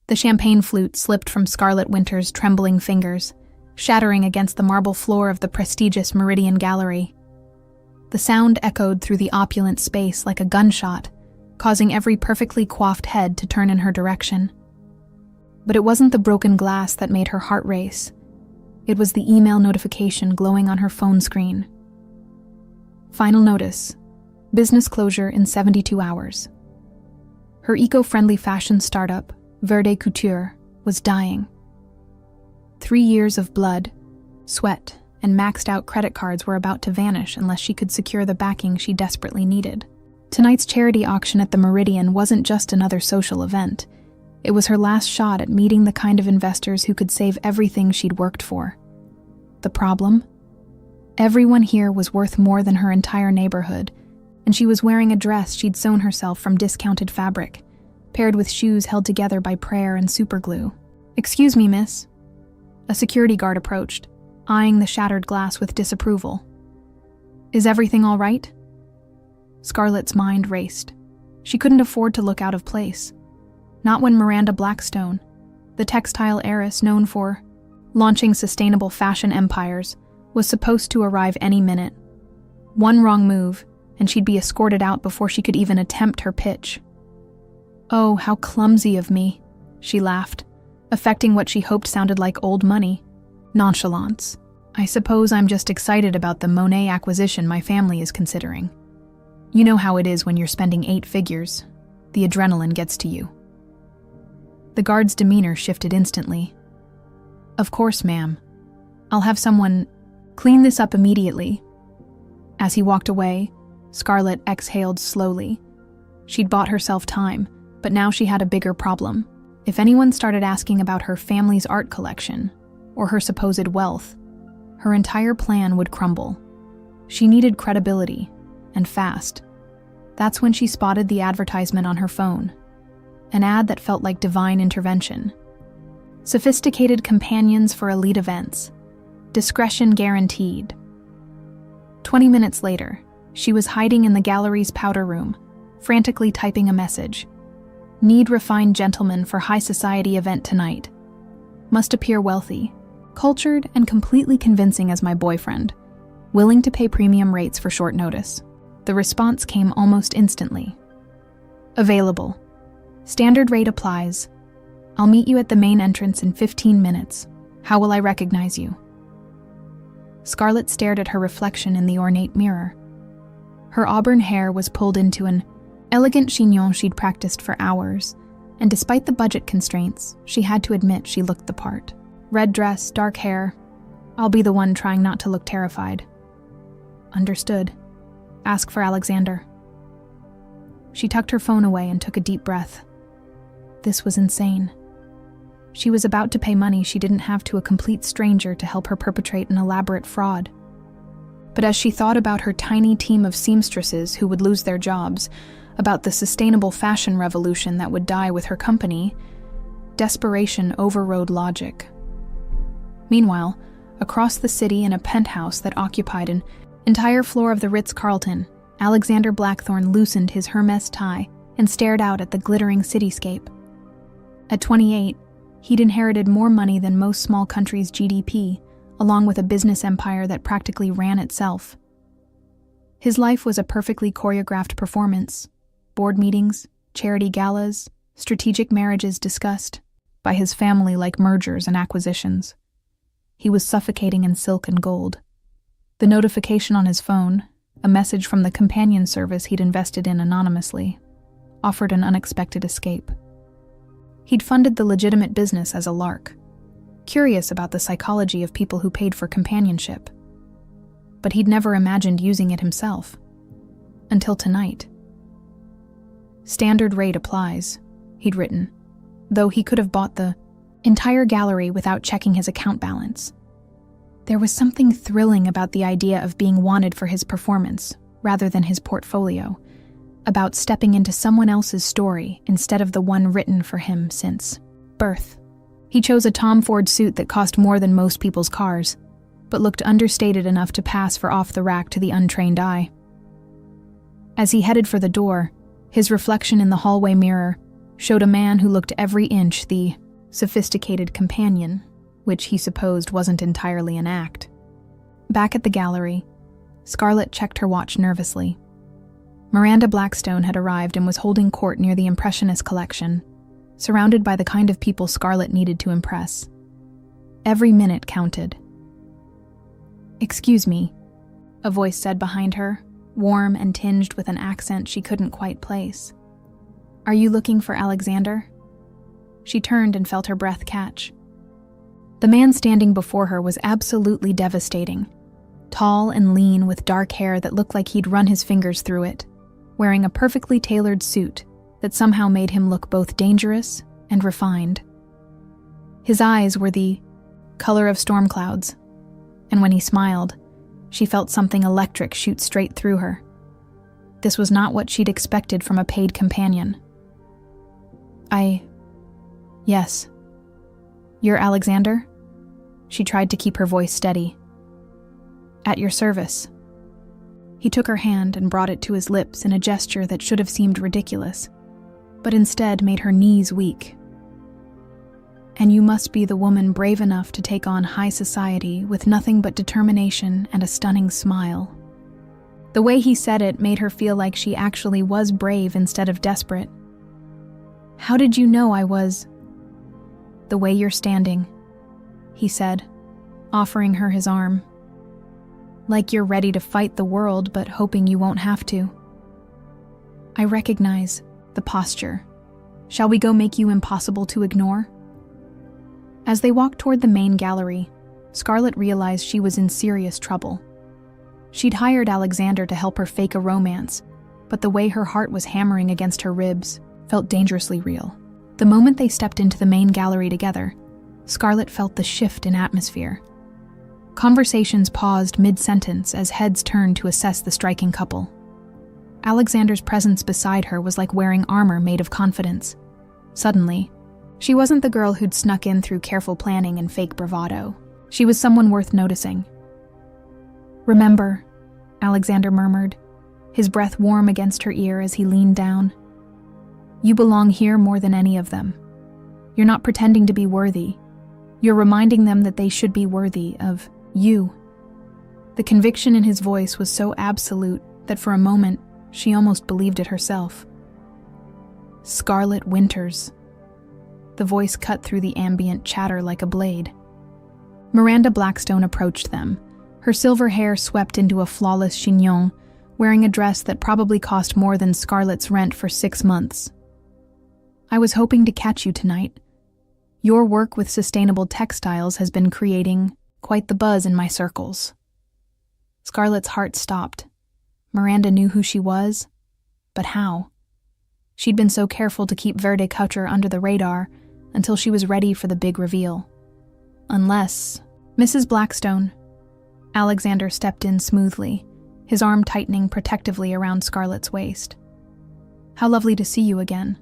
The champagne flute slipped from Scarlet Winter's trembling fingers, shattering against the marble floor of the prestigious Meridian Gallery. The sound echoed through the opulent space like a gunshot, causing every perfectly coiffed head to turn in her direction. But it wasn't the broken glass that made her heart race. It was the email notification glowing on her phone screen. Final notice: business closure in 72 hours. Her eco-friendly fashion startup, Verde Couture, was dying. 3 years of blood, sweat, and maxed-out credit cards were about to vanish unless she could secure the backing she desperately needed. Tonight's charity auction at the Meridian wasn't just another social event. It was her last shot at meeting the kind of investors who could save everything she'd worked for. The problem? Everyone here was worth more than her entire neighborhood, and she was wearing a dress she'd sewn herself from discounted fabric, paired with shoes held together by prayer and superglue. "Excuse me, miss." A security guard approached, eyeing the shattered glass with disapproval. "Is everything all right?" Scarlett's mind raced. She couldn't afford to look out of place. Not when Miranda Blackstone, the textile heiress known for launching sustainable fashion empires, was supposed to arrive any minute. One wrong move, and she'd be escorted out before she could even attempt her pitch. "Oh, how clumsy of me," she laughed, affecting what she hoped sounded like old money. Nonchalance. "I suppose I'm just excited about the Monet acquisition my family is considering. You know how it is when you're spending 8 figures. The adrenaline gets to you." The guard's demeanor shifted instantly. "Of course, ma'am. I'll have someone clean this up immediately." As he walked away, Scarlett exhaled slowly. She'd bought herself time, but now she had a bigger problem. If anyone started asking about her family's art collection, or her supposed wealth, her entire plan would crumble. She needed credibility, and fast. That's when she spotted the advertisement on her phone. An ad that felt like divine intervention. Sophisticated companions for elite events. Discretion guaranteed. 20 minutes later, she was hiding in the gallery's powder room, frantically typing a message. "Need refined gentlemen for high society event tonight. Must appear wealthy, cultured, and completely convincing as my boyfriend. Willing to pay premium rates for short notice." The response came almost instantly. "Available. Standard rate applies. I'll meet you at the main entrance in 15 minutes. How will I recognize you?" Scarlett stared at her reflection in the ornate mirror. Her auburn hair was pulled into an elegant chignon she'd practiced for hours, and despite the budget constraints, she had to admit she looked the part. Red dress, dark hair. I'll be the one trying not to look terrified. Understood. Ask for Alexander. She tucked her phone away and took a deep breath. This was insane. She was about to pay money she didn't have to a complete stranger to help her perpetrate an elaborate fraud. But as she thought about her tiny team of seamstresses who would lose their jobs, about the sustainable fashion revolution that would die with her company, desperation overrode logic. Meanwhile, across the city in a penthouse that occupied an entire floor of the Ritz-Carlton, Alexander Blackthorne loosened his Hermes tie and stared out at the glittering cityscape. At 28, he'd inherited more money than most small countries' GDP, along with a business empire that practically ran itself. His life was a perfectly choreographed performance. Board meetings, charity galas, strategic marriages discussed, by his family like mergers and acquisitions. He was suffocating in silk and gold. The notification on his phone, a message from the companion service he'd invested in anonymously, offered an unexpected escape. He'd funded the legitimate business as a lark, curious about the psychology of people who paid for companionship. But he'd never imagined using it himself. Until tonight. Standard rate applies, he'd written, though he could have bought the entire gallery without checking his account balance. There was something thrilling about the idea of being wanted for his performance, rather than his portfolio, about stepping into someone else's story instead of the one written for him since birth. He chose a Tom Ford suit that cost more than most people's cars, but looked understated enough to pass for off-the-rack to the untrained eye. As he headed for the door, his reflection in the hallway mirror showed a man who looked every inch the sophisticated companion, which he supposed wasn't entirely an act. Back at the gallery, Scarlett checked her watch nervously. Miranda Blackstone had arrived and was holding court near the Impressionist collection, surrounded by the kind of people Scarlett needed to impress. Every minute counted. "Excuse me," a voice said behind her, warm and tinged with an accent she couldn't quite place. "Are you looking for Alexander?" She turned and felt her breath catch. The man standing before her was absolutely devastating. Tall and lean with dark hair that looked like he'd run his fingers through it, wearing a perfectly tailored suit that somehow made him look both dangerous and refined. His eyes were the color of storm clouds, and when he smiled, she felt something electric shoot straight through her. This was not what she'd expected from a paid companion. Yes. You're Alexander?" She tried to keep her voice steady. "At your service." He took her hand and brought it to his lips in a gesture that should have seemed ridiculous, but instead made her knees weak. "And you must be the woman brave enough to take on high society with nothing but determination and a stunning smile." The way he said it made her feel like she actually was brave instead of desperate. "How did you know I was—" "The way you're standing," he said, offering her his arm. "Like you're ready to fight the world, but hoping you won't have to." "I recognize the posture. Shall we go make you impossible to ignore?" As they walked toward the main gallery, Scarlett realized she was in serious trouble. She'd hired Alexander to help her fake a romance, but the way her heart was hammering against her ribs felt dangerously real. The moment they stepped into the main gallery together, Scarlett felt the shift in atmosphere. Conversations paused mid-sentence as heads turned to assess the striking couple. Alexander's presence beside her was like wearing armor made of confidence. Suddenly, she wasn't the girl who'd snuck in through careful planning and fake bravado. She was someone worth noticing. "Remember," Alexander murmured, his breath warm against her ear as he leaned down. "You belong here more than any of them. You're not pretending to be worthy. You're reminding them that they should be worthy of you." The conviction in his voice was so absolute that for a moment, she almost believed it herself. "Scarlett Winters." The voice cut through the ambient chatter like a blade. Miranda Blackstone approached them, her silver hair swept into a flawless chignon, wearing a dress that probably cost more than Scarlett's rent for 6 months. "I was hoping to catch you tonight. Your work with sustainable textiles has been creating quite the buzz in my circles." Scarlett's heart stopped. Miranda knew who she was, but how? She'd been so careful to keep Verde Couture under the radar until she was ready for the big reveal. Unless, "Mrs. Blackstone." Alexander stepped in smoothly, his arm tightening protectively around Scarlett's waist. "How lovely to see you again.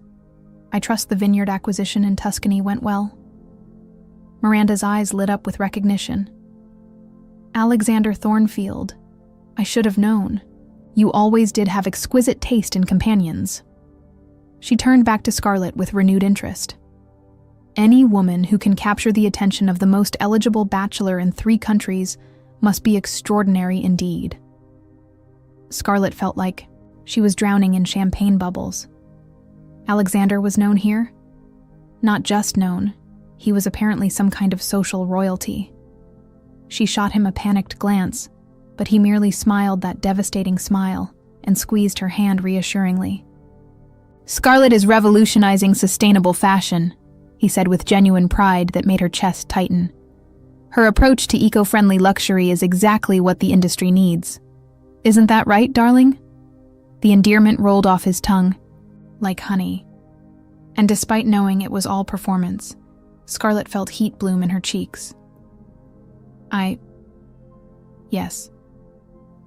I trust the vineyard acquisition in Tuscany went well." Miranda's eyes lit up with recognition. "Alexander Thornfield. I should have known. You always did have exquisite taste in companions." She turned back to Scarlett with renewed interest. "Any woman who can capture the attention of the most eligible bachelor in 3 countries must be extraordinary indeed." Scarlett felt like she was drowning in champagne bubbles. Alexander was known here? Not just known, he was apparently some kind of social royalty. She shot him a panicked glance, but he merely smiled that devastating smile and squeezed her hand reassuringly. "Scarlett is revolutionizing sustainable fashion," he said with genuine pride that made her chest tighten. "Her approach to eco-friendly luxury is exactly what the industry needs. Isn't that right, darling?" The endearment rolled off his tongue, like honey. And despite knowing it was all performance, Scarlett felt heat bloom in her cheeks. Yes.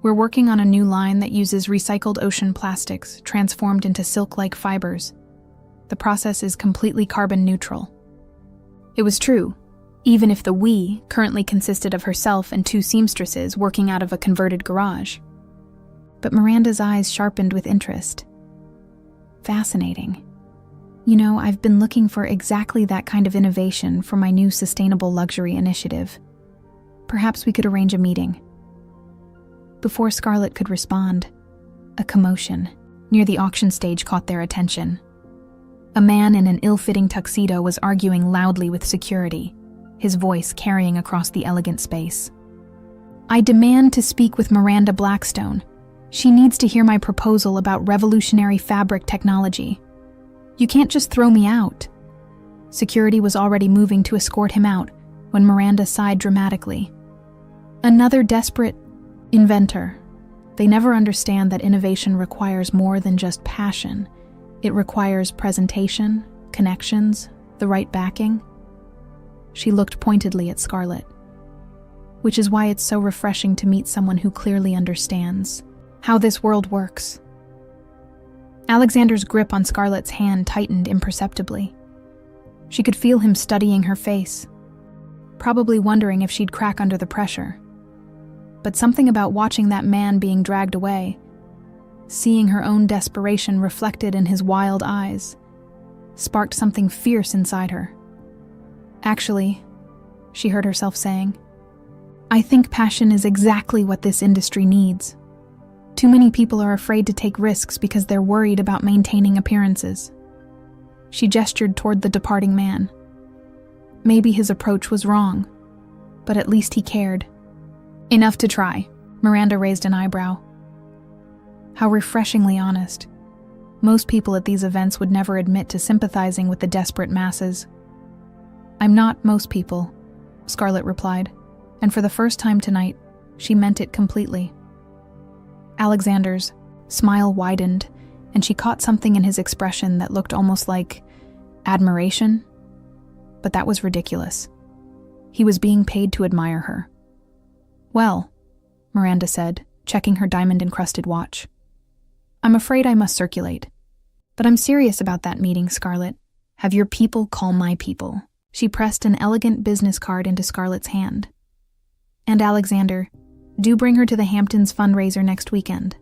We're working on a new line that uses recycled ocean plastics transformed into silk-like fibers. The process is completely carbon neutral." It was true, even if the "we" currently consisted of herself and 2 seamstresses working out of a converted garage. But Miranda's eyes sharpened with interest. Fascinating. I've been looking for exactly that kind of innovation for my new sustainable luxury initiative. Perhaps we could arrange a meeting." Before Scarlett could respond, a commotion near the auction stage caught their attention. A man in an ill-fitting tuxedo was arguing loudly with security, his voice carrying across the elegant space. "I demand to speak with Miranda Blackstone. She needs to hear my proposal about revolutionary fabric technology. You can't just throw me out." Security was already moving to escort him out when Miranda sighed dramatically. "Another desperate inventor. They never understand that innovation requires more than just passion. It requires presentation, connections, the right backing." She looked pointedly at Scarlett. "Which is why it's so refreshing to meet someone who clearly understands how this world works." Alexander's grip on Scarlett's hand tightened imperceptibly. She could feel him studying her face, probably wondering if she'd crack under the pressure. But something about watching that man being dragged away, seeing her own desperation reflected in his wild eyes, sparked something fierce inside her. "Actually," she heard herself saying, "I think passion is exactly what this industry needs. Too many people are afraid to take risks because they're worried about maintaining appearances." She gestured toward the departing man. Maybe his approach was wrong, but at least he cared. "Enough to try." Miranda raised an eyebrow. How refreshingly honest. Most people at these events would never admit to sympathizing with the desperate masses. "I'm not most people," Scarlett replied, and for the first time tonight, she meant it completely. Alexander's smile widened, and she caught something in his expression that looked almost like admiration. But that was ridiculous. He was being paid to admire her. "Well," Miranda said, checking her diamond-encrusted watch, "I'm afraid I must circulate. But I'm serious about that meeting, Scarlett. Have your people call my people." She pressed an elegant business card into Scarlett's hand. "And Alexander, do bring her to the Hamptons fundraiser next weekend.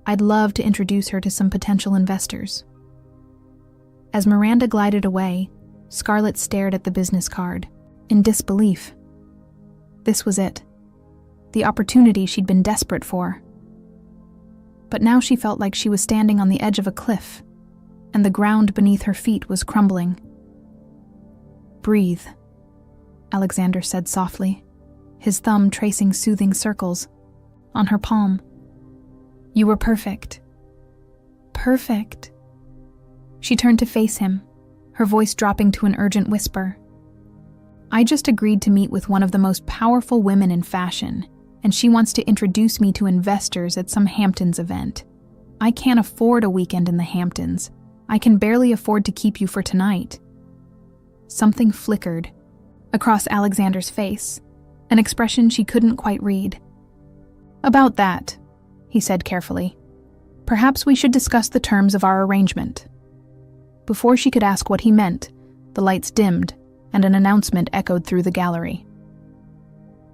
I'd love to introduce her to some potential investors." As Miranda glided away, Scarlett stared at the business card, in disbelief. This was it. The opportunity she'd been desperate for. But now she felt like she was standing on the edge of a cliff, and the ground beneath her feet was crumbling. "Breathe," Alexander said softly, his thumb tracing soothing circles on her palm. "You were perfect. Perfect." She turned to face him, her voice dropping to an urgent whisper. "I just agreed to meet with one of the most powerful women in fashion, and she wants to introduce me to investors at some Hamptons event. I can't afford a weekend in the Hamptons. I can barely afford to keep you for tonight." Something flickered across Alexander's face, an expression she couldn't quite read. "About that," he said carefully, "perhaps we should discuss the terms of our arrangement." Before she could ask what he meant, the lights dimmed and an announcement echoed through the gallery.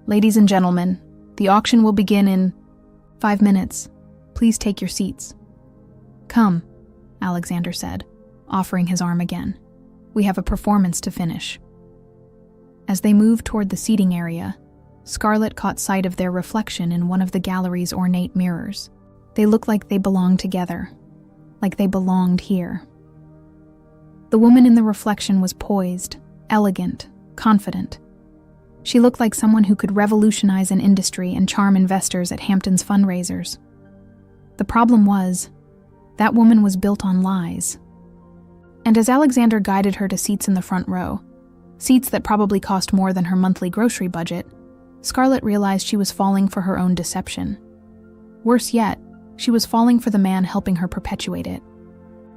"Ladies and gentlemen, the auction will begin in 5 minutes. Please take your seats." "Come," Alexander said, offering his arm again. "We have a performance to finish." As they moved toward the seating area, Scarlett caught sight of their reflection in one of the gallery's ornate mirrors. They looked like they belonged together, like they belonged here. The woman in the reflection was poised, elegant, confident. She looked like someone who could revolutionize an industry and charm investors at Hamptons fundraisers. The problem was, that woman was built on lies. And as Alexander guided her to seats in the front row, seats that probably cost more than her monthly grocery budget, Scarlett realized she was falling for her own deception. Worse yet, she was falling for the man helping her perpetuate it.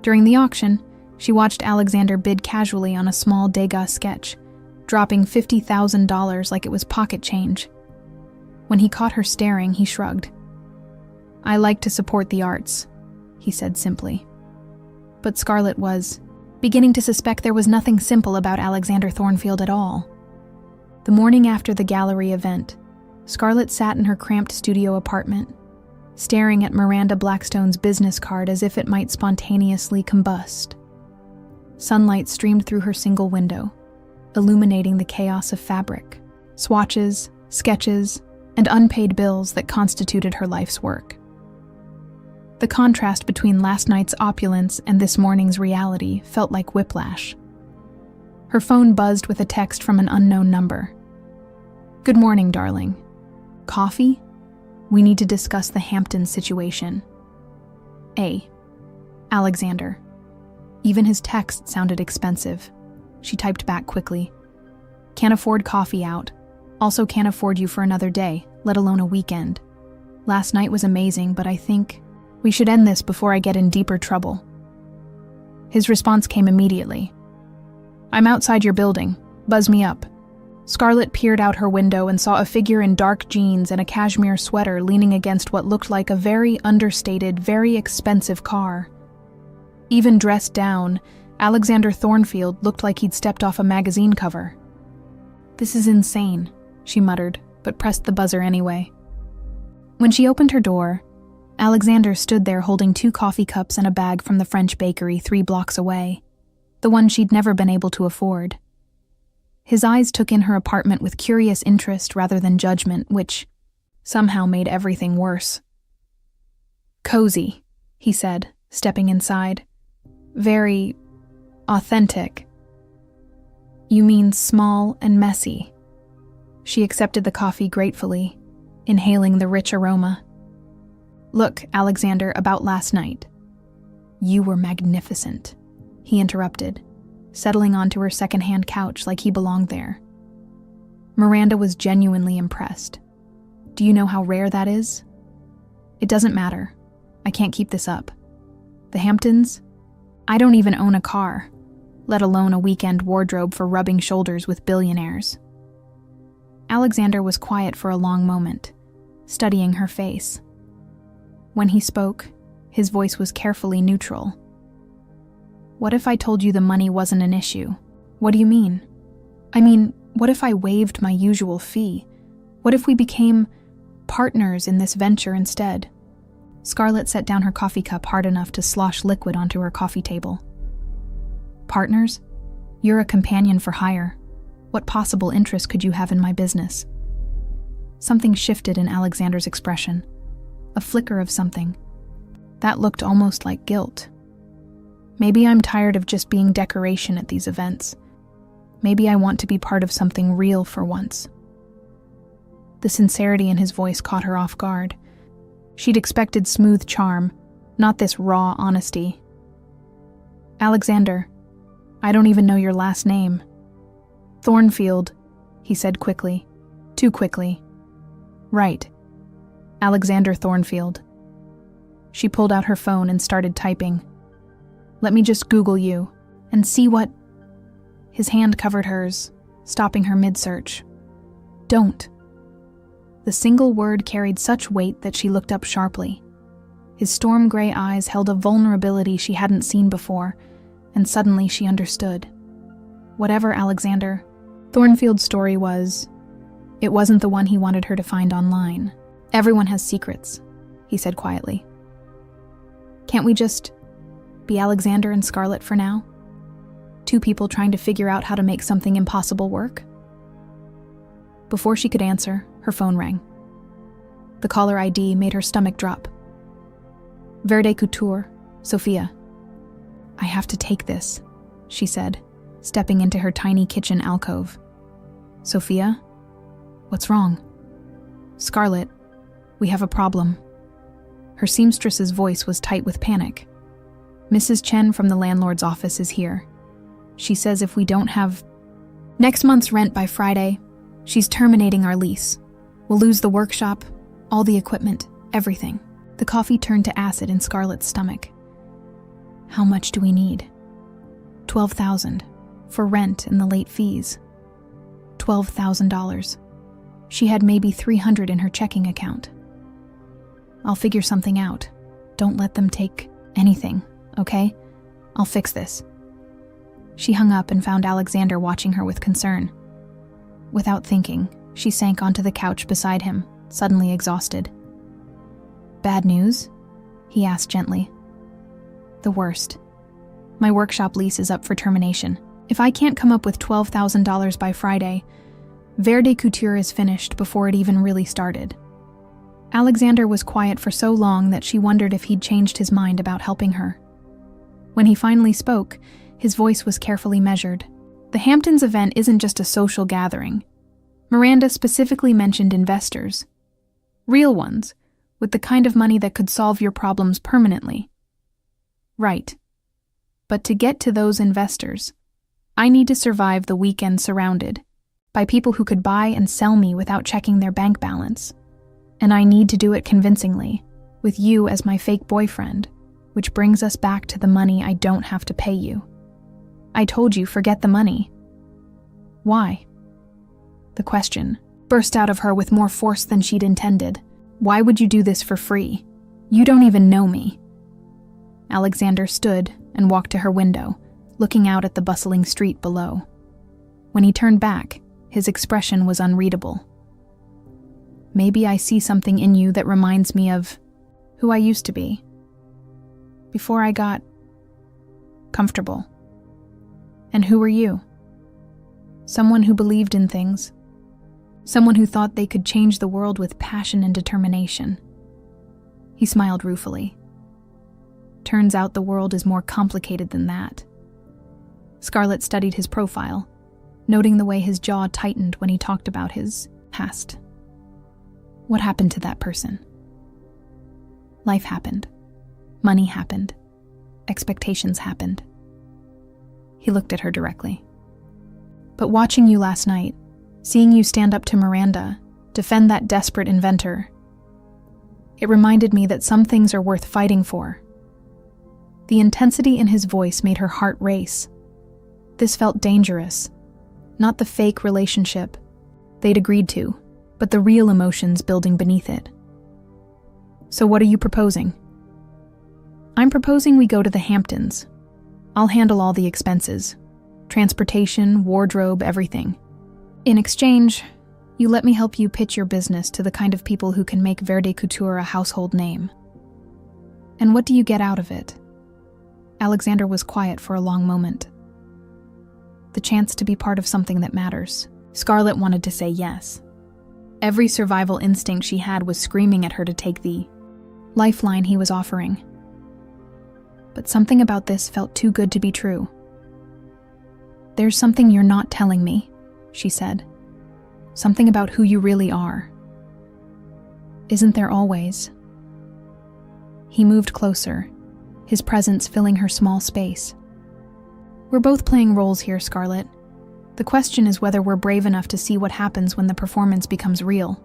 During the auction, she watched Alexander bid casually on a small Degas sketch, dropping $50,000 like it was pocket change. When he caught her staring, he shrugged. "I like to support the arts," he said simply. But Scarlett was beginning to suspect there was nothing simple about Alexander Thornfield at all. The morning after the gallery event, Scarlett sat in her cramped studio apartment, staring at Miranda Blackstone's business card as if it might spontaneously combust. Sunlight streamed through her single window, illuminating the chaos of fabric, swatches, sketches, and unpaid bills that constituted her life's work. The contrast between last night's opulence and this morning's reality felt like whiplash. Her phone buzzed with a text from an unknown number. "Good morning, darling. Coffee? We need to discuss the Hamptons situation. A. Alexander." Even his text sounded expensive. She typed back quickly. "Can't afford coffee out. Also can't afford you for another day, let alone a weekend. Last night was amazing, but I think we should end this before I get in deeper trouble." His response came immediately. "I'm outside your building. Buzz me up." Scarlett peered out her window and saw a figure in dark jeans and a cashmere sweater leaning against what looked like a very understated, very expensive car. Even dressed down, Alexander Thornfield looked like he'd stepped off a magazine cover. "This is insane," she muttered, but pressed the buzzer anyway. When she opened her door, Alexander stood there holding 2 coffee cups and a bag from the French bakery 3 blocks away, the one she'd never been able to afford. His eyes took in her apartment with curious interest rather than judgment, which somehow made everything worse. "Cozy," he said, stepping inside. "Very authentic." "You mean small and messy." She accepted the coffee gratefully, inhaling the rich aroma. "Look, Alexander, about last night." "You were magnificent," he interrupted, settling onto her second-hand couch like he belonged there. Miranda was genuinely impressed. "Do you know how rare that is?" "It doesn't matter. I can't keep this up. The Hamptons? I don't even own a car, let alone a weekend wardrobe for rubbing shoulders with billionaires." Alexander was quiet for a long moment, studying her face. When he spoke, his voice was carefully neutral. "What if I told you the money wasn't an issue?" "What do you mean?" "I mean, what if I waived my usual fee? What if we became partners in this venture instead?" Scarlett set down her coffee cup hard enough to slosh liquid onto her coffee table. "Partners? You're a companion for hire. What possible interest could you have in my business?" Something shifted in Alexander's expression. A flicker of something. That looked almost like guilt. "Maybe I'm tired of just being decoration at these events. Maybe I want to be part of something real for once." The sincerity in his voice caught her off guard. She'd expected smooth charm, not this raw honesty. "Alexander, I don't even know your last name." "Thornfield," he said quickly. Too quickly. "Right. Alexander Thornfield." She pulled out her phone and started typing. "Let me just Google you and see what—" His hand covered hers, stopping her mid-search. "Don't." The single word carried such weight that she looked up sharply. His storm gray eyes held a vulnerability she hadn't seen before, and suddenly she understood. Whatever Alexander Thornfield's story was, it wasn't the one he wanted her to find online. "Everyone has secrets," he said quietly. "Can't we just be Alexander and Scarlett for now? 2 people trying to figure out how to make something impossible work?" Before she could answer, her phone rang. The caller ID made her stomach drop. "Verde Couture, Sophia." "I have to take this," she said, stepping into her tiny kitchen alcove. "Sophia? What's wrong?" "Scarlett, we have a problem." Her seamstress's voice was tight with panic. "Mrs. Chen from the landlord's office is here. She says if we don't have next month's rent by Friday, she's terminating our lease. We'll lose the workshop, all the equipment, everything." The coffee turned to acid in Scarlett's stomach. "How much do we need?" $12,000 for rent and the late fees. $12,000. She had maybe $300 in her checking account. "I'll figure something out. Don't let them take anything, okay? I'll fix this." She hung up and found Alexander watching her with concern. Without thinking, she sank onto the couch beside him, suddenly exhausted. "Bad news?" he asked gently. "The worst. My workshop lease is up for termination. If I can't come up with $12,000 by Friday, Verde Couture is finished before it even really started. Alexander was quiet for so long that she wondered if he'd changed his mind about helping her. When he finally spoke, his voice was carefully measured. The Hamptons event isn't just a social gathering. Miranda specifically mentioned investors. Real ones, with the kind of money that could solve your problems permanently. Right. But to get to those investors, I need to survive the weekend surrounded by people who could buy and sell me without checking their bank balance. And I need to do it convincingly, with you as my fake boyfriend, which brings us back to the money I don't have to pay you. I told you, forget the money. Why? The question burst out of her with more force than she'd intended. Why would you do this for free? You don't even know me. Alexander stood and walked to her window, looking out at the bustling street below. When he turned back, his expression was unreadable. Maybe I see something in you that reminds me of who I used to be, before I got comfortable. And who were you? Someone who believed in things. Someone who thought they could change the world with passion and determination. He smiled ruefully. Turns out the world is more complicated than that. Scarlett studied his profile, noting the way his jaw tightened when he talked about his past. What happened to that person? Life happened. Money happened. Expectations happened. He looked at her directly. But watching you last night, seeing you stand up to Miranda, defend that desperate inventor, it reminded me that some things are worth fighting for. The intensity in his voice made her heart race. This felt dangerous. Not the fake relationship they'd agreed to, but the real emotions building beneath it. So what are you proposing? I'm proposing we go to the Hamptons. I'll handle all the expenses. Transportation, wardrobe, everything. In exchange, you let me help you pitch your business to the kind of people who can make Verde Couture a household name. And what do you get out of it? Alexander was quiet for a long moment. The chance to be part of something that matters. Scarlett wanted to say yes. Every survival instinct she had was screaming at her to take the lifeline he was offering. But something about this felt too good to be true. There's something you're not telling me, she said. Something about who you really are. Isn't there always? He moved closer, his presence filling her small space. We're both playing roles here, Scarlett. The question is whether we're brave enough to see what happens when the performance becomes real.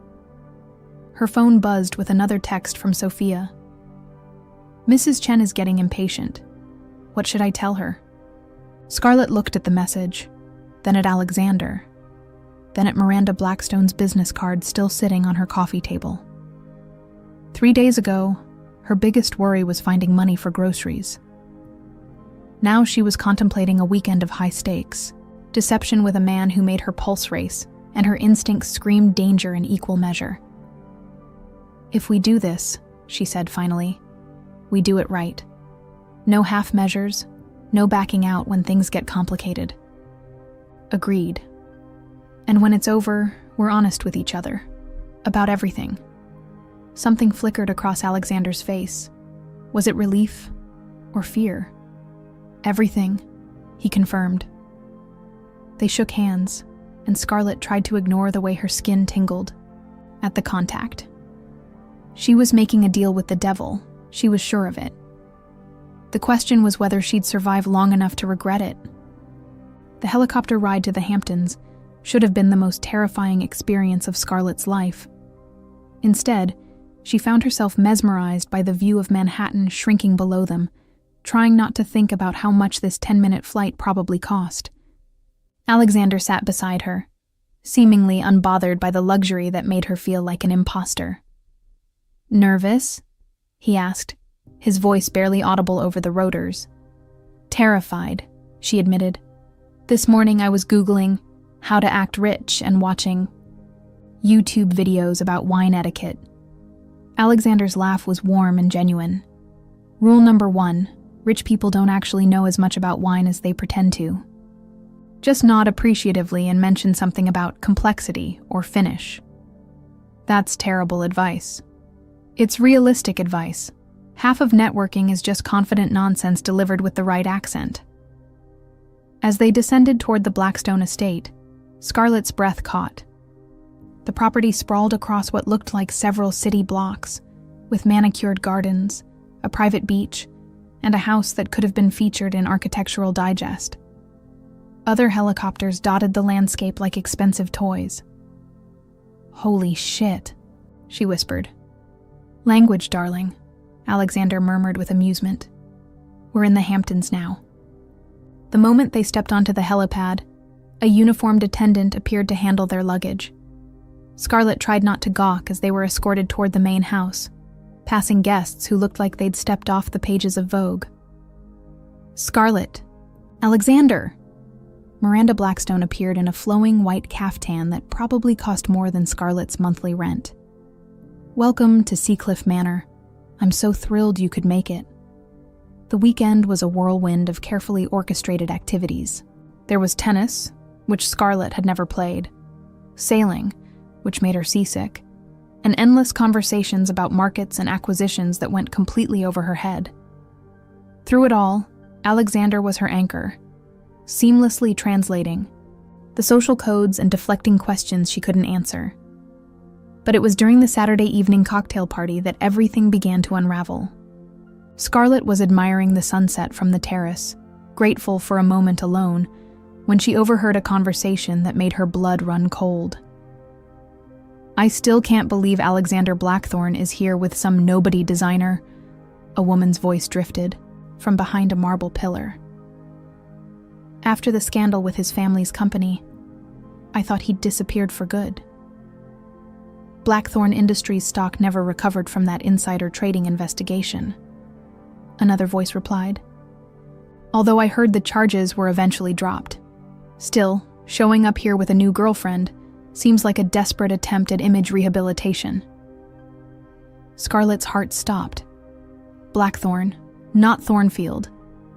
Her phone buzzed with another text from Sophia. Mrs. Chen is getting impatient. What should I tell her? Scarlett looked at the message, then at Alexander, then at Miranda Blackstone's business card still sitting on her coffee table. 3 days ago, her biggest worry was finding money for groceries. Now she was contemplating a weekend of high stakes, deception with a man who made her pulse race, and her instincts screamed danger in equal measure. If we do this, she said finally, we do it right. No half measures, no backing out when things get complicated. Agreed. And when it's over, we're honest with each other. About everything. Something flickered across Alexander's face. Was it relief or fear? Everything, he confirmed. They shook hands, and Scarlett tried to ignore the way her skin tingled at the contact. She was making a deal with the devil, she was sure of it. The question was whether she'd survive long enough to regret it. The helicopter ride to the Hamptons should have been the most terrifying experience of Scarlett's life. Instead, she found herself mesmerized by the view of Manhattan shrinking below them, trying not to think about how much this 10-minute flight probably cost. Alexander sat beside her, seemingly unbothered by the luxury that made her feel like an imposter. Nervous? He asked, his voice barely audible over the rotors. Terrified, she admitted. This morning I was Googling how to act rich and watching YouTube videos about wine etiquette. Alexander's laugh was warm and genuine. Rule number 1, Rich people don't actually know as much about wine as they pretend to. Just nod appreciatively and mention something about complexity or finish. That's terrible advice. It's realistic advice. Half of networking is just confident nonsense delivered with the right accent. As they descended toward the Blackstone estate, Scarlett's breath caught. The property sprawled across what looked like several city blocks, with manicured gardens, a private beach, and a house that could have been featured in Architectural Digest. Other helicopters dotted the landscape like expensive toys. "Holy shit," she whispered. "Language, darling," Alexander murmured with amusement. "We're in the Hamptons now." The moment they stepped onto the helipad, a uniformed attendant appeared to handle their luggage. Scarlett tried not to gawk as they were escorted toward the main house, passing guests who looked like they'd stepped off the pages of Vogue. "Scarlett! Alexander!" Miranda Blackstone appeared in a flowing white caftan that probably cost more than Scarlett's monthly rent. "Welcome to Seacliff Manor. I'm so thrilled you could make it." The weekend was a whirlwind of carefully orchestrated activities. There was tennis, which Scarlett had never played, sailing, which made her seasick, and endless conversations about markets and acquisitions that went completely over her head. Through it all, Alexander was her anchor, seamlessly translating the social codes and deflecting questions she couldn't answer. But it was during the Saturday evening cocktail party that everything began to unravel. Scarlett was admiring the sunset from the terrace, grateful for a moment alone, when she overheard a conversation that made her blood run cold. "I still can't believe Alexander Blackthorne is here with some nobody designer," a woman's voice drifted from behind a marble pillar. "After the scandal with his family's company, I thought he'd disappeared for good." "Blackthorne Industries stock never recovered from that insider trading investigation," another voice replied. "Although I heard the charges were eventually dropped. Still, showing up here with a new girlfriend seems like a desperate attempt at image rehabilitation." Scarlett's heart stopped. Blackthorne, not Thornfield.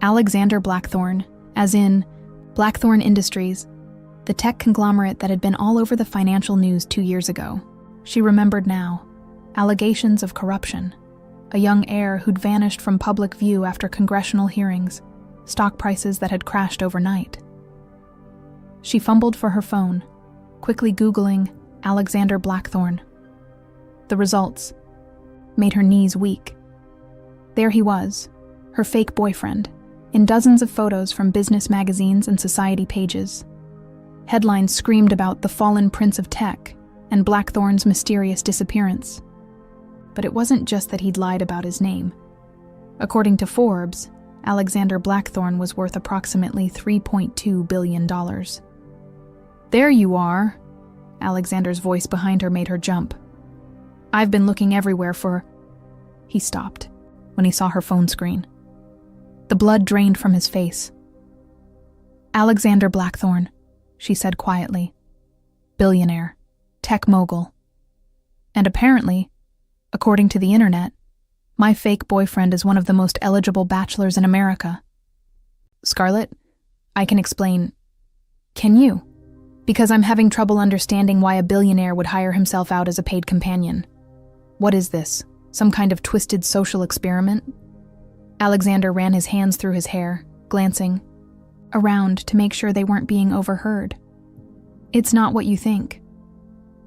Alexander Blackthorne, as in Blackthorne Industries, the tech conglomerate that had been all over the financial news 2 years ago. She remembered now. Allegations of corruption. A young heir who'd vanished from public view after congressional hearings. Stock prices that had crashed overnight. She fumbled for her phone, quickly Googling Alexander Blackthorne. The results made her knees weak. There he was, her fake boyfriend, in dozens of photos from business magazines and society pages. Headlines screamed about the fallen prince of tech and Blackthorne's mysterious disappearance. But it wasn't just that he'd lied about his name. According to Forbes, Alexander Blackthorne was worth approximately $3.2 billion. "There you are," Alexander's voice behind her made her jump. "I've been looking everywhere for—" He stopped when he saw her phone screen. The blood drained from his face. "Alexander Blackthorne," she said quietly. "Billionaire, tech mogul. And apparently, according to the internet, my fake boyfriend is one of the most eligible bachelors in America." "Scarlett, I can explain." "Can you? Because I'm having trouble understanding why a billionaire would hire himself out as a paid companion. What is this? Some kind of twisted social experiment?" Alexander ran his hands through his hair, glancing around to make sure they weren't being overheard. "It's not what you think."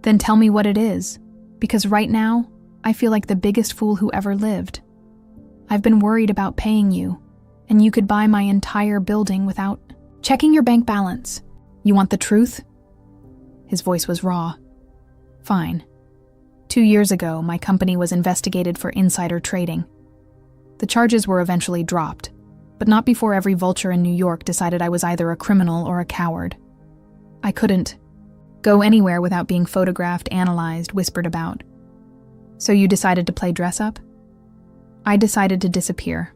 "Then tell me what it is, because right now, I feel like the biggest fool who ever lived. I've been worried about paying you, and you could buy my entire building without checking your bank balance. You want the truth?" His voice was raw. "Fine. 2 years ago, my company was investigated for insider trading. The charges were eventually dropped, but not before every vulture in New York decided I was either a criminal or a coward. I couldn't go anywhere without being photographed, analyzed, whispered about. So you decided to play dress-up? I decided to disappear.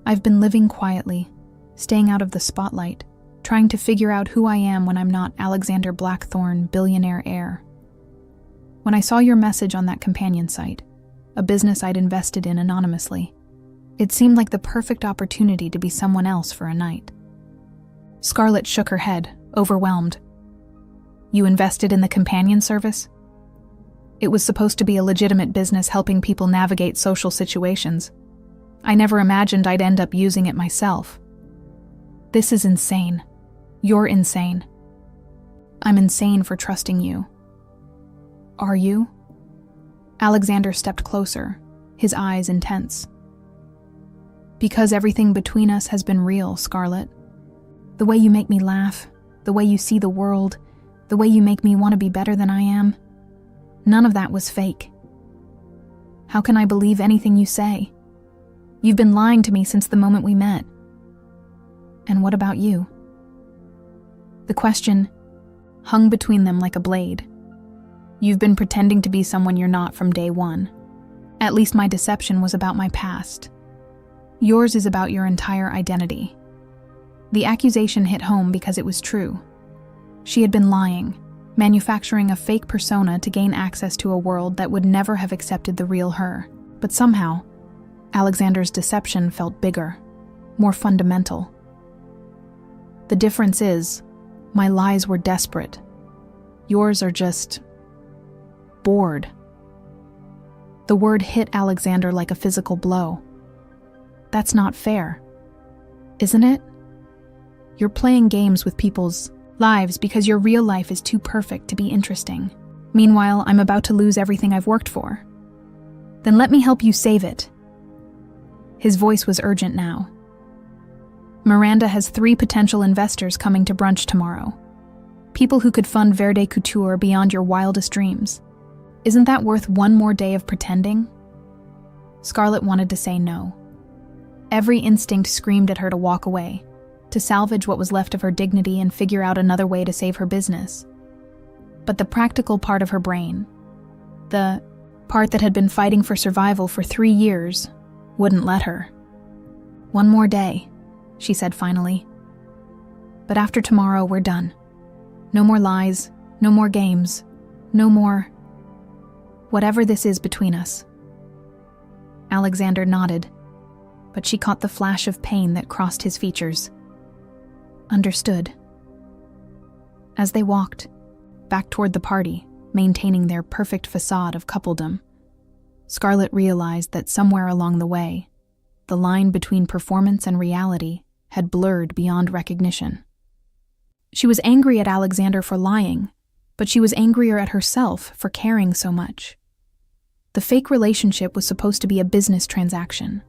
I've been living quietly, staying out of the spotlight, trying to figure out who I am when I'm not Alexander Blackthorne, billionaire heir. When I saw your message on that companion site, a business I'd invested in anonymously, It seemed like the perfect opportunity to be someone else for a night. Scarlett shook her head, overwhelmed. You invested in the companion service? It was supposed to be a legitimate business helping people navigate social situations. I never imagined I'd end up using it myself. This is insane. You're insane. I'm insane for trusting you. Are you? Alexander stepped closer, his eyes intense. Because everything between us has been real, Scarlett. The way you make me laugh, the way you see the world, the way you make me want to be better than I am, none of that was fake. How can I believe anything you say? You've been lying to me since the moment we met. And what about you? The question hung between them like a blade. You've been pretending to be someone you're not from day one. At least my deception was about my past. Yours is about your entire identity. The accusation hit home because it was true. She had been lying, manufacturing a fake persona to gain access to a world that would never have accepted the real her. But somehow, Alexander's deception felt bigger, more fundamental. The difference is, my lies were desperate. Yours are just bored. The word hit Alexander like a physical blow. That's not fair, isn't it? You're playing games with people's lives because your real life is too perfect to be interesting. Meanwhile, I'm about to lose everything I've worked for. Then let me help you save it. His voice was urgent now. Miranda has 3 potential investors coming to brunch tomorrow. People who could fund Verde Couture beyond your wildest dreams. Isn't that worth one more day of pretending? Scarlett wanted to say no. Every instinct screamed at her to walk away, to salvage what was left of her dignity and figure out another way to save her business. But the practical part of her brain, the part that had been fighting for survival for 3 years, wouldn't let her. One more day, she said finally. But after tomorrow, we're done. No more lies, no more games, no more whatever this is between us. Alexander nodded, but she caught the flash of pain that crossed his features. Understood. As they walked, back toward the party, maintaining their perfect facade of coupledom, Scarlett realized that somewhere along the way, the line between performance and reality had blurred beyond recognition. She was angry at Alexander for lying, but she was angrier at herself for caring so much. The fake relationship was supposed to be a business transaction.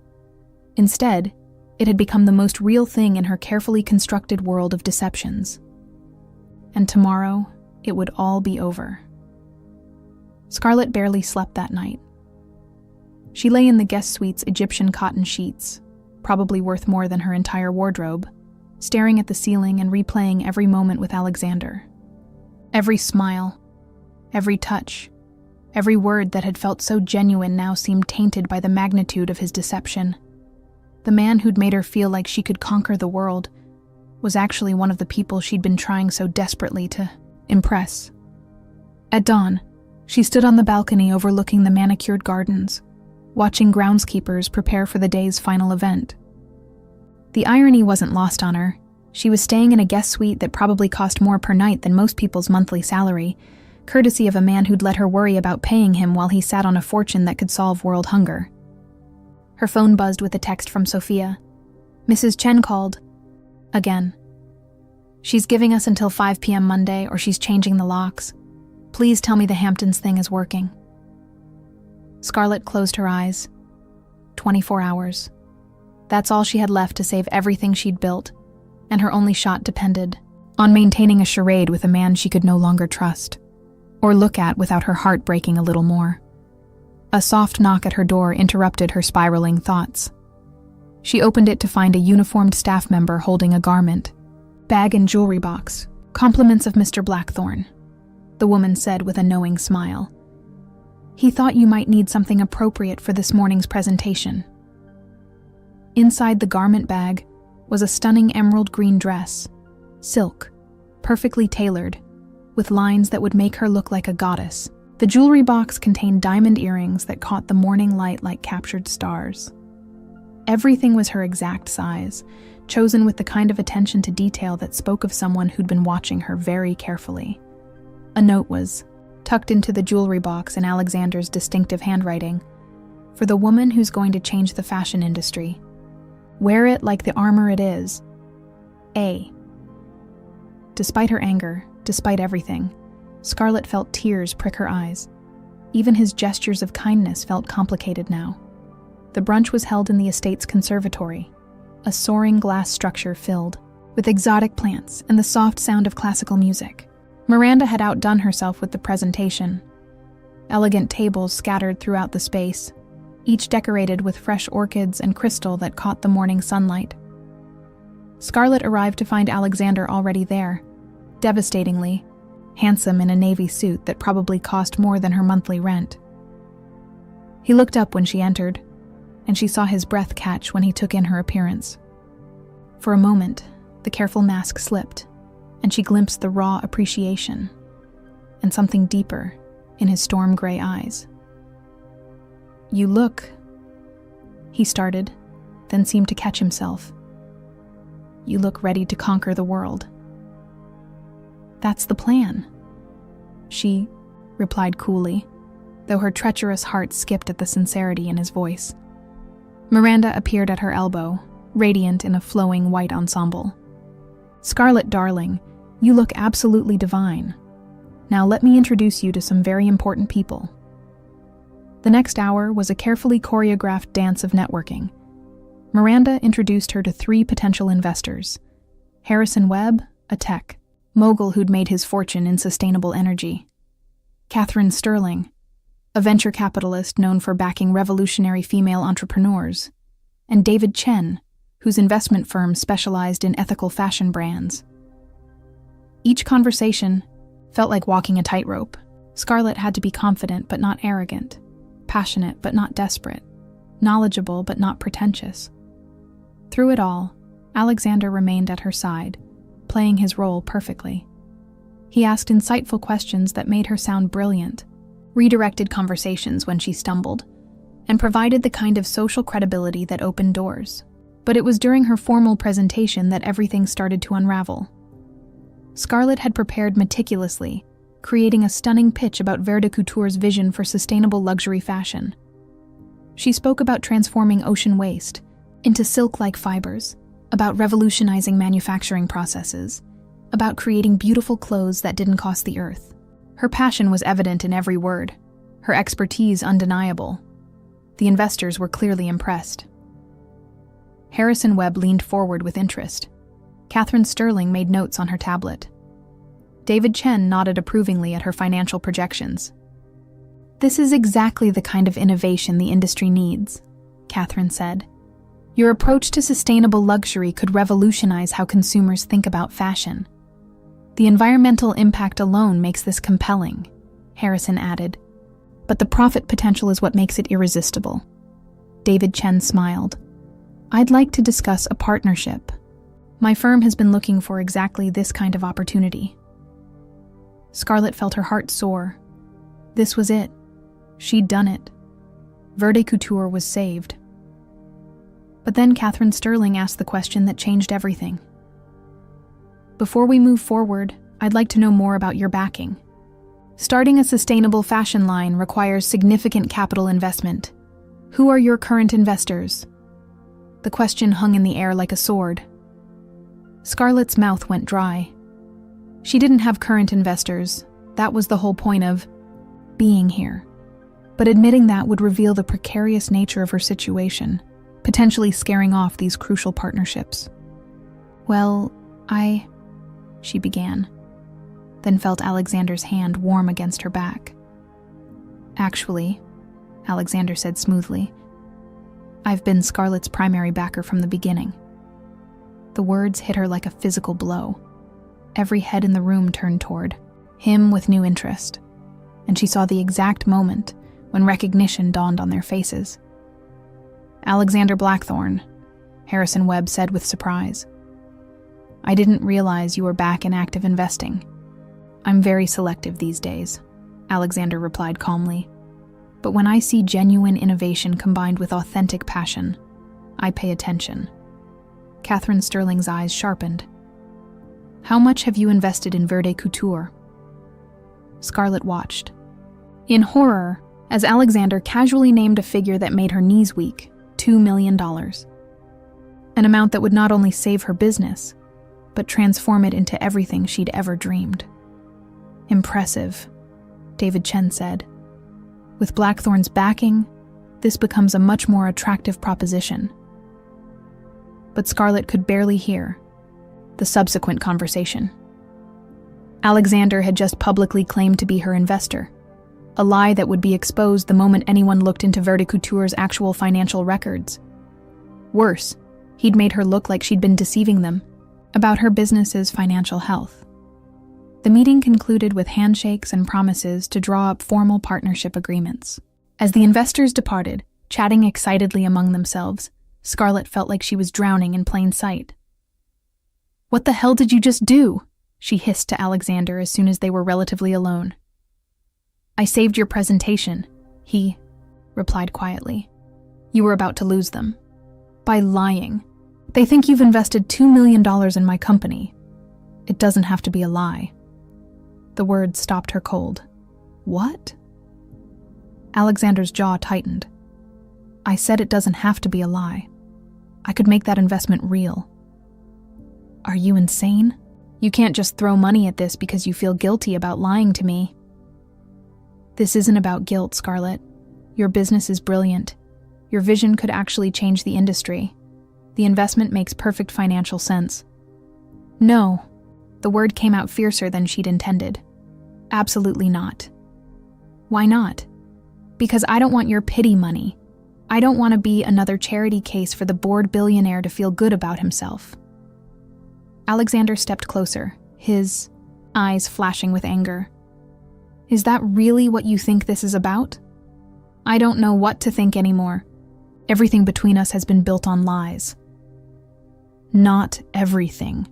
Instead, it had become the most real thing in her carefully constructed world of deceptions. And tomorrow, it would all be over. Scarlett barely slept that night. She lay in the guest suite's Egyptian cotton sheets, probably worth more than her entire wardrobe, staring at the ceiling and replaying every moment with Alexander. Every smile, every touch, every word that had felt so genuine now seemed tainted by the magnitude of his deception. The man who'd made her feel like she could conquer the world was actually one of the people she'd been trying so desperately to impress. At dawn, she stood on the balcony overlooking the manicured gardens, watching groundskeepers prepare for the day's final event. The irony wasn't lost on her. She was staying in a guest suite that probably cost more per night than most people's monthly salary, courtesy of a man who'd let her worry about paying him while he sat on a fortune that could solve world hunger. Her phone buzzed with a text from Sophia. Mrs. Chen called. Again. She's giving us until 5 p.m. Monday, or she's changing the locks. Please tell me the Hamptons thing is working. Scarlett closed her eyes. 24 hours. That's all she had left to save everything she'd built, and her only shot depended on maintaining a charade with a man she could no longer trust, or look at without her heart breaking a little more. A soft knock at her door interrupted her spiraling thoughts. She opened it to find a uniformed staff member holding a garment, bag and jewelry box. Compliments of Mr. Blackthorne, the woman said with a knowing smile. He thought you might need something appropriate for this morning's presentation. Inside the garment bag was a stunning emerald green dress, silk, perfectly tailored, with lines that would make her look like a goddess. The jewelry box contained diamond earrings that caught the morning light like captured stars. Everything was her exact size, chosen with the kind of attention to detail that spoke of someone who'd been watching her very carefully. A note was tucked into the jewelry box in Alexander's distinctive handwriting. For the woman who's going to change the fashion industry. Wear it like the armor it is. A. Despite her anger, despite everything, Scarlett felt tears prick her eyes. Even his gestures of kindness felt complicated now. The brunch was held in the estate's conservatory, a soaring glass structure filled with exotic plants and the soft sound of classical music. Miranda had outdone herself with the presentation. Elegant tables scattered throughout the space, each decorated with fresh orchids and crystal that caught the morning sunlight. Scarlett arrived to find Alexander already there, devastatingly, handsome in a navy suit that probably cost more than her monthly rent. He looked up when she entered, and she saw his breath catch when he took in her appearance. For a moment, the careful mask slipped, and she glimpsed the raw appreciation and something deeper in his storm-gray eyes. "You look," he started, then seemed to catch himself. "You look ready to conquer the world." "That's the plan," she replied coolly, though her treacherous heart skipped at the sincerity in his voice. Miranda appeared at her elbow, radiant in a flowing white ensemble. "Scarlett, darling, you look absolutely divine. Now let me introduce you to some very important people." The next hour was a carefully choreographed dance of networking. Miranda introduced her to 3 potential investors: Harrison Webb, a tech mogul who'd made his fortune in sustainable energy; Catherine Sterling, a venture capitalist known for backing revolutionary female entrepreneurs; and David Chen, whose investment firm specialized in ethical fashion brands. Each conversation felt like walking a tightrope. Scarlett had to be confident but not arrogant, passionate but not desperate, knowledgeable but not pretentious. Through it all, Alexander remained at her side, playing his role perfectly. He asked insightful questions that made her sound brilliant, redirected conversations when she stumbled, and provided the kind of social credibility that opened doors. But it was during her formal presentation that everything started to unravel. Scarlett had prepared meticulously, creating a stunning pitch about Vert de Couture's vision for sustainable luxury fashion. She spoke about transforming ocean waste into silk-like fibers, about revolutionizing manufacturing processes, about creating beautiful clothes that didn't cost the earth. Her passion was evident in every word, her expertise undeniable. The investors were clearly impressed. Harrison Webb leaned forward with interest. Catherine Sterling made notes on her tablet. David Chen nodded approvingly at her financial projections. "This is exactly the kind of innovation the industry needs," Catherine said. "Your approach to sustainable luxury could revolutionize how consumers think about fashion." "The environmental impact alone makes this compelling," Harrison added. "But the profit potential is what makes it irresistible." David Chen smiled. "I'd like to discuss a partnership. My firm has been looking for exactly this kind of opportunity." Scarlett felt her heart soar. This was it. She'd done it. Vert de Couture was saved. But then Catherine Sterling asked the question that changed everything. "Before we move forward, I'd like to know more about your backing. Starting a sustainable fashion line requires significant capital investment. Who are your current investors?" The question hung in the air like a sword. Scarlett's mouth went dry. She didn't have current investors. That was the whole point of being here. But admitting that would reveal the precarious nature of her situation, potentially scaring off these crucial partnerships. "Well, she began, then felt Alexander's hand warm against her back. "Actually," Alexander said smoothly, "I've been Scarlett's primary backer from the beginning." The words hit her like a physical blow. Every head in the room turned toward him with new interest, and she saw the exact moment when recognition dawned on their faces. "Alexander Blackthorne," Harrison Webb said with surprise. "I didn't realize you were back in active investing." "I'm very selective these days," Alexander replied calmly. "But when I see genuine innovation combined with authentic passion, I pay attention. Catherine Sterling's eyes sharpened. How much have you invested in Verde Couture? Scarlett watched. In horror, as Alexander casually named a figure that made her knees weak, $2 million. An amount that would not only save her business, but transform it into everything she'd ever dreamed. Impressive, David Chen said. With Blackthorn's backing, this becomes a much more attractive proposition. But Scarlett could barely hear the subsequent conversation. Alexander had just publicly claimed to be her investor, a lie that would be exposed the moment anyone looked into Verde Couture's actual financial records. Worse, he'd made her look like she'd been deceiving them about her business's financial health. The meeting concluded with handshakes and promises to draw up formal partnership agreements. As the investors departed, chatting excitedly among themselves, Scarlett felt like she was drowning in plain sight. "What the hell did you just do?" she hissed to Alexander as soon as they were relatively alone. "I saved your presentation," he replied quietly. "You were about to lose them. By lying. They think you've invested $2 million in my company. It doesn't have to be a lie." The words stopped her cold. "What?" Alexander's jaw tightened. "I said it doesn't have to be a lie. I could make that investment real." "Are you insane? You can't just throw money at this because you feel guilty about lying to me." "This isn't about guilt, Scarlett. Your business is brilliant. Your vision could actually change the industry. The investment makes perfect financial sense." "No." The word came out fiercer than she'd intended. "Absolutely not." "Why not?" "Because I don't want your pity money. I don't want to be another charity case for the bored billionaire to feel good about himself." Alexander stepped closer, his eyes flashing with anger. "Is that really what you think this is about?" "I don't know what to think anymore. Everything between us has been built on lies." "Not everything."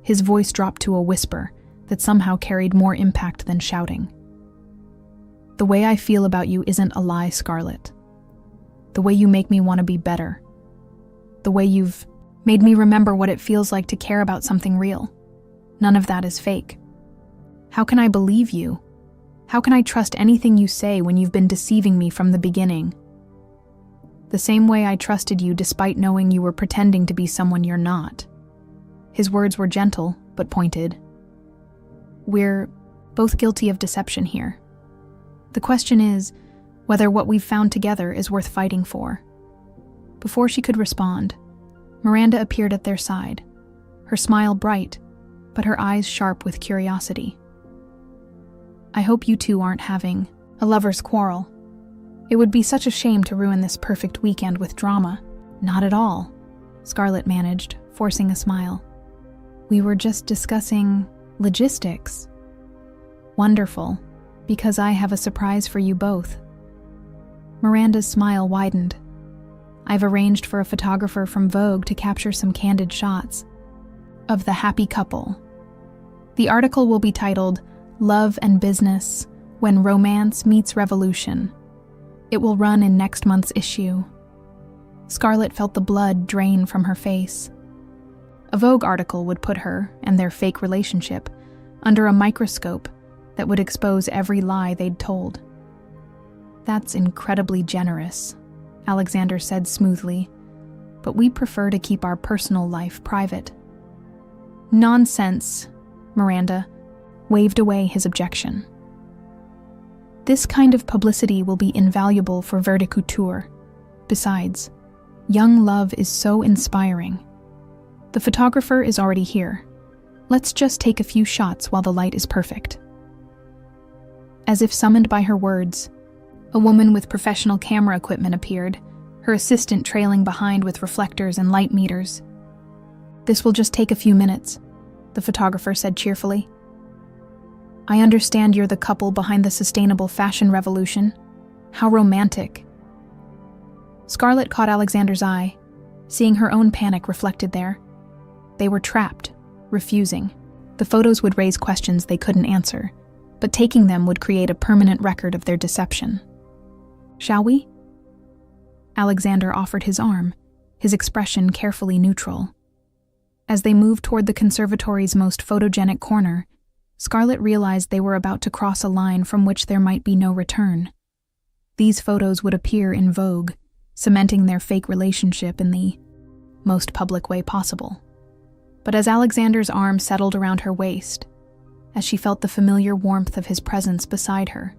His voice dropped to a whisper that somehow carried more impact than shouting. "The way I feel about you isn't a lie, Scarlett. The way you make me want to be better. The way you've made me remember what it feels like to care about something real. None of that is fake. How can I believe you? How can I trust anything you say when you've been deceiving me from the beginning? The same way I trusted you despite knowing you were pretending to be someone you're not." His words were gentle, but pointed. "We're both guilty of deception here. The question is whether what we've found together is worth fighting for." Before she could respond, Miranda appeared at their side, her smile bright, but her eyes sharp with curiosity. "I hope you two aren't having a lover's quarrel. It would be such a shame to ruin this perfect weekend with drama." "Not at all," Scarlett managed, forcing a smile. "We were just discussing logistics." "Wonderful, because I have a surprise for you both." Miranda's smile widened. "I've arranged for a photographer from Vogue to capture some candid shots of the happy couple. The article will be titled, 'Love and Business When Romance Meets Revolution.' It will run in next month's issue." Scarlett felt the blood drain from her face. A Vogue article would put her and their fake relationship under a microscope that would expose every lie they'd told. "That's incredibly generous," Alexander said smoothly, "but we prefer to keep our personal life private." "Nonsense," Miranda waved away his objection. "This kind of publicity will be invaluable for Verde Couture. Besides, young love is so inspiring. The photographer is already here. Let's just take a few shots while the light is perfect." As if summoned by her words, a woman with professional camera equipment appeared, her assistant trailing behind with reflectors and light meters. "This will just take a few minutes," the photographer said cheerfully. "I understand you're the couple behind the sustainable fashion revolution. How romantic." Scarlett caught Alexander's eye, seeing her own panic reflected there. They were trapped, refusing. The photos would raise questions they couldn't answer, but taking them would create a permanent record of their deception. "Shall we?" Alexander offered his arm, his expression carefully neutral. As they moved toward the conservatory's most photogenic corner, Scarlett realized they were about to cross a line from which there might be no return. These photos would appear in Vogue, cementing their fake relationship in the most public way possible. But as Alexander's arm settled around her waist, as she felt the familiar warmth of his presence beside her,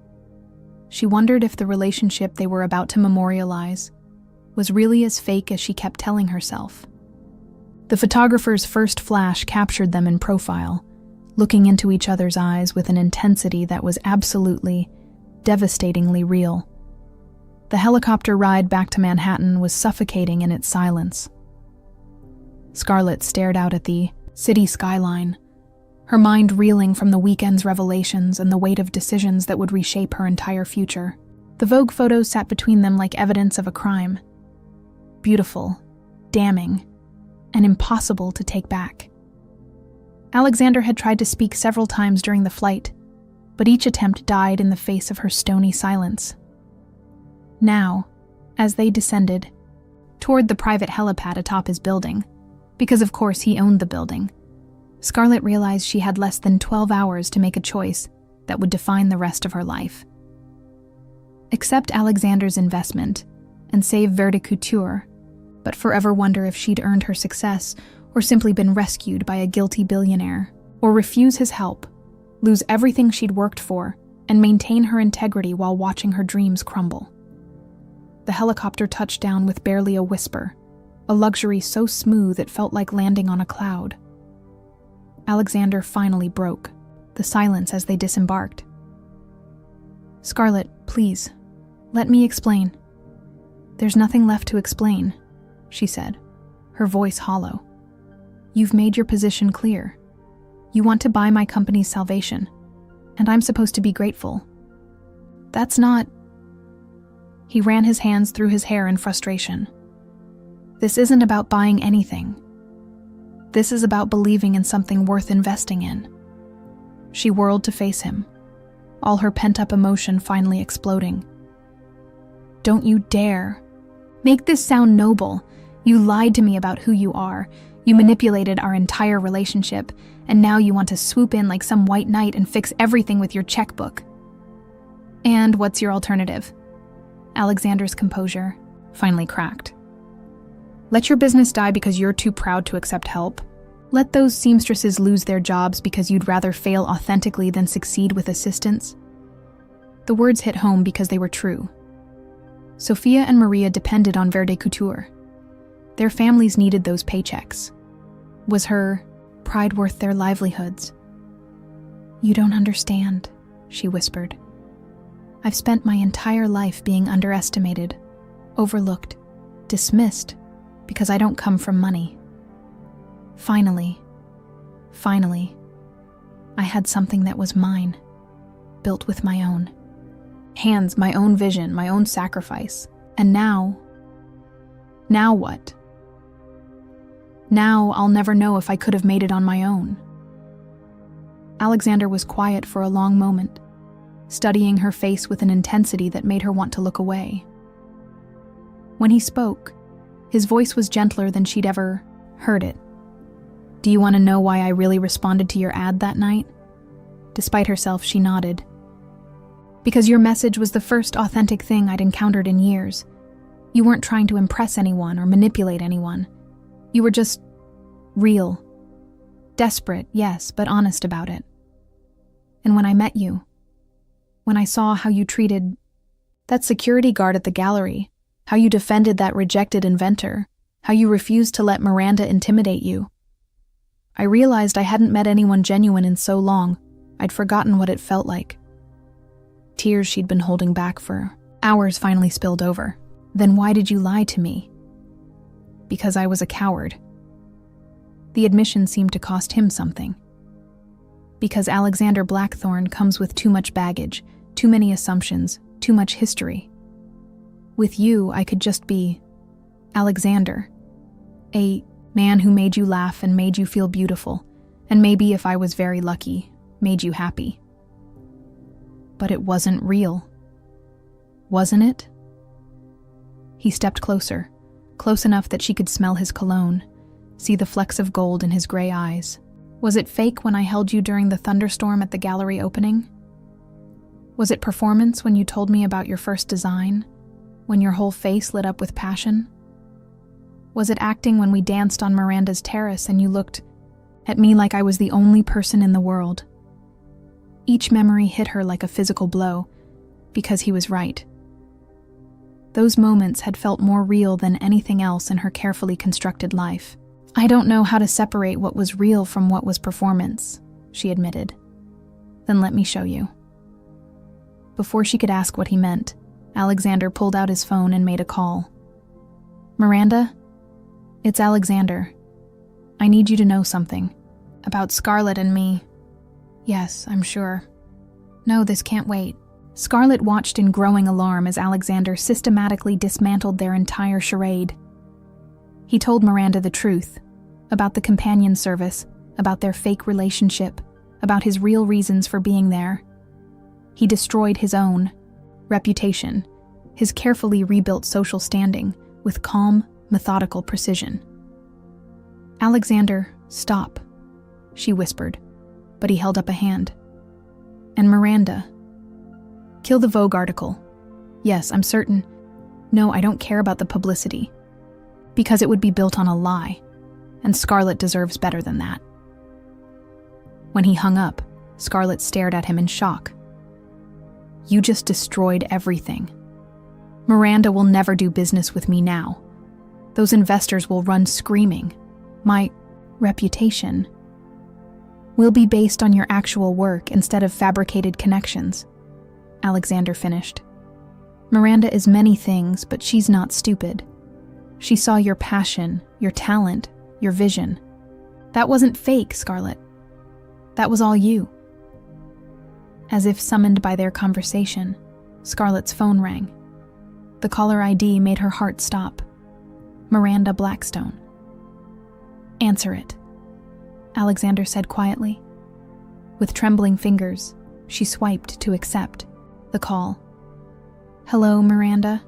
she wondered if the relationship they were about to memorialize was really as fake as she kept telling herself. The photographer's first flash captured them in profile, looking into each other's eyes with an intensity that was absolutely, devastatingly real. The helicopter ride back to Manhattan was suffocating in its silence. Scarlett stared out at the city skyline, her mind reeling from the weekend's revelations and the weight of decisions that would reshape her entire future. The Vogue photos sat between them like evidence of a crime. Beautiful, damning, and impossible to take back. Alexander had tried to speak several times during the flight, but each attempt died in the face of her stony silence. Now, as they descended toward the private helipad atop his building, because of course he owned the building, Scarlett realized she had less than 12 hours to make a choice that would define the rest of her life. Accept Alexander's investment and save Verde Couture, but forever wonder if she'd earned her success or simply been rescued by a guilty billionaire, or refuse his help, lose everything she'd worked for, and maintain her integrity while watching her dreams crumble. The helicopter touched down with barely a whisper, a luxury so smooth it felt like landing on a cloud. Alexander finally broke the silence as they disembarked. "Scarlett, please, let me explain." "There's nothing left to explain," she said, her voice hollow. "You've made your position clear. You want to buy my company's salvation, and I'm supposed to be grateful. That's not..." He ran his hands through his hair in frustration. "This isn't about buying anything. This is about believing in something worth investing in." She whirled to face him, all her pent-up emotion finally exploding. "Don't you dare. Make this sound noble. You lied to me about who you are. You manipulated our entire relationship, and now you want to swoop in like some white knight and fix everything with your checkbook. And what's your alternative?" Alexander's composure finally cracked. "Let your business die because you're too proud to accept help? Let those seamstresses lose their jobs because you'd rather fail authentically than succeed with assistance?" The words hit home because they were true. Sophia and Maria depended on Verde Couture. Their families needed those paychecks. Was her pride worth their livelihoods? "You don't understand," she whispered. "I've spent my entire life being underestimated, overlooked, dismissed, because I don't come from money. Finally, I had something that was mine, built with my own hands, my own vision, my own sacrifice. And now what? Now I'll never know if I could have made it on my own." Alexander was quiet for a long moment, studying her face with an intensity that made her want to look away. When he spoke, his voice was gentler than she'd ever heard it. "Do you want to know why I really responded to your ad that night?" Despite herself, she nodded. "Because your message was the first authentic thing I'd encountered in years. You weren't trying to impress anyone or manipulate anyone. You were just real. Desperate, yes, but honest about it. And when I met you, when I saw how you treated that security guard at the gallery, how you defended that rejected inventor, how you refused to let Miranda intimidate you, I realized I hadn't met anyone genuine in so long, I'd forgotten what it felt like." Tears she'd been holding back for hours finally spilled over. "Then why did you lie to me?" "Because I was a coward." The admission seemed to cost him something. "Because Alexander Blackthorne comes with too much baggage, too many assumptions, too much history. With you, I could just be Alexander, a man who made you laugh and made you feel beautiful, and maybe, if I was very lucky, made you happy. But it wasn't real. Wasn't it?" He stepped closer, close enough that she could smell his cologne, see the flecks of gold in his gray eyes. Was it fake when I held you during the thunderstorm at the gallery opening? Was it performance when you told me about your first design, when your whole face lit up with passion? Was it acting when we danced on Miranda's terrace and you looked at me like I was the only person in the world? Each memory hit her like a physical blow, because he was right. Those moments had felt more real than anything else in her carefully constructed life. I don't know how to separate what was real from what was performance, she admitted. Then let me show you. Before she could ask what he meant, Alexander pulled out his phone and made a call. Miranda? It's Alexander. I need you to know something. About Scarlett and me. Yes, I'm sure. No, this can't wait. Scarlett watched in growing alarm as Alexander systematically dismantled their entire charade. He told Miranda the truth, about the companion service, about their fake relationship, about his real reasons for being there. He destroyed his own reputation, his carefully rebuilt social standing, with calm, methodical precision. Alexander, stop, she whispered, but he held up a hand. And Miranda, kill the Vogue article. Yes, I'm certain. No, I don't care about the publicity. Because it would be built on a lie, and Scarlett deserves better than that. When he hung up, Scarlett stared at him in shock. You just destroyed everything. Miranda will never do business with me now. Those investors will run screaming. My reputation will be based on your actual work instead of fabricated connections, Alexander finished. Miranda is many things, but she's not stupid. She saw your passion, your talent, your vision. That wasn't fake, Scarlett. That was all you. As if summoned by their conversation, Scarlett's phone rang. The caller ID made her heart stop. Miranda Blackstone. Answer it, Alexander said quietly. With trembling fingers, she swiped to accept the call. Hello, Miranda?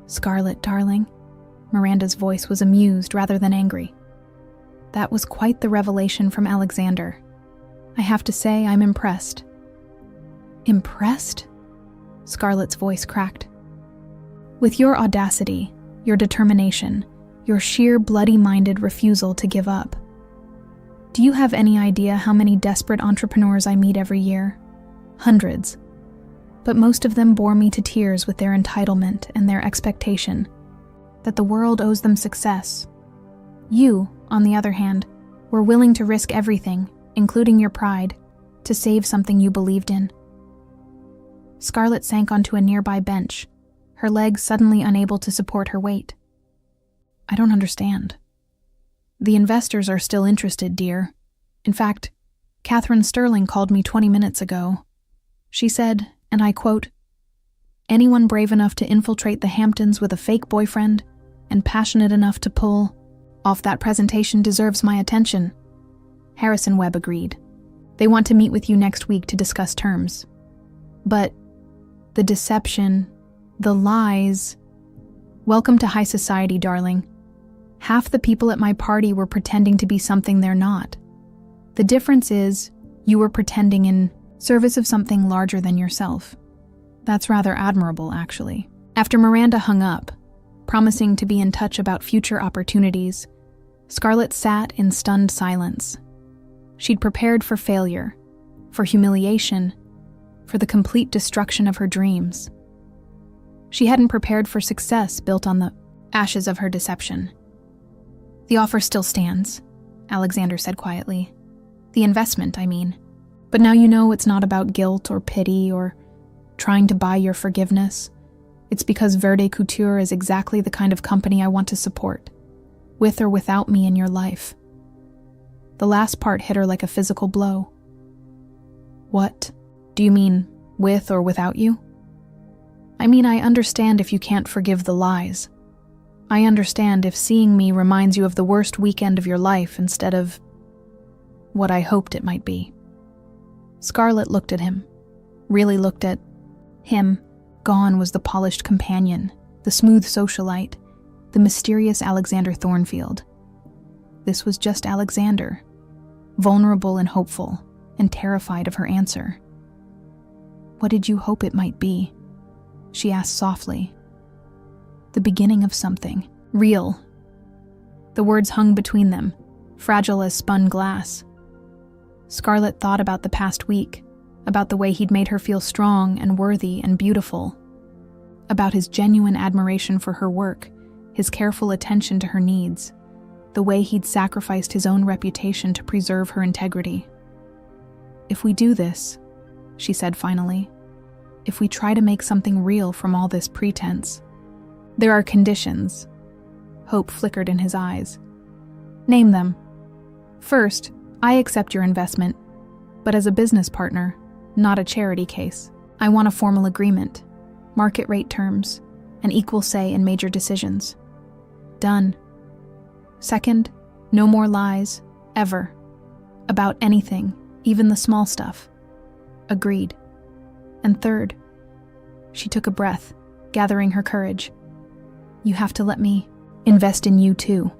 Scarlett, darling. Miranda's voice was amused rather than angry. That was quite the revelation from Alexander. I have to say, I'm impressed. Impressed? Scarlett's voice cracked. With your audacity, your determination, your sheer bloody-minded refusal to give up. Do you have any idea how many desperate entrepreneurs I meet every year? Hundreds. But most of them bore me to tears with their entitlement and their expectation that the world owes them success. You, on the other hand, were willing to risk everything, including your pride, to save something you believed in. Scarlett sank onto a nearby bench, her legs suddenly unable to support her weight. I don't understand. The investors are still interested, dear. In fact, Catherine Sterling called me 20 minutes ago. She said, and I quote, anyone brave enough to infiltrate the Hamptons with a fake boyfriend and passionate enough to pull off that presentation deserves my attention. Harrison Webb agreed. They want to meet with you next week to discuss terms. But the deception, the lies. Welcome to high society, darling. Half the people at my party were pretending to be something they're not. The difference is, you were pretending in service of something larger than yourself. That's rather admirable, actually. After Miranda hung up, promising to be in touch about future opportunities, Scarlett sat in stunned silence. She'd prepared for failure, for humiliation, for the complete destruction of her dreams. She hadn't prepared for success built on the ashes of her deception. The offer still stands, Alexander said quietly. The investment, I mean. But now you know it's not about guilt or pity or trying to buy your forgiveness. It's because Verde Couture is exactly the kind of company I want to support, with or without me in your life. The last part hit her like a physical blow. What? Do you mean with or without you? I mean, I understand if you can't forgive the lies. I understand if seeing me reminds you of the worst weekend of your life instead of what I hoped it might be. Scarlett looked at him, really looked at him. Gone was the polished companion, The smooth socialite, the mysterious Alexander Thornfield. This was just Alexander, vulnerable and hopeful, and terrified of her answer. "What did you hope it might be?" she asked softly. "The beginning of something. Real." The words hung between them, fragile as spun glass. Scarlett thought about the past week, about the way he'd made her feel strong and worthy and beautiful, about his genuine admiration for her work, his careful attention to her needs, the way he'd sacrificed his own reputation to preserve her integrity. "If we do this," she said finally, "if we try to make something real from all this pretense, there are conditions." Hope flickered in his eyes. "Name them." "First, I accept your investment, but as a business partner, not a charity case. I want a formal agreement, market rate terms, and equal say in major decisions." "Done." "Second, no more lies, ever. About anything, even the small stuff." "Agreed." "And third," she took a breath, gathering her courage, "you have to let me invest in you too."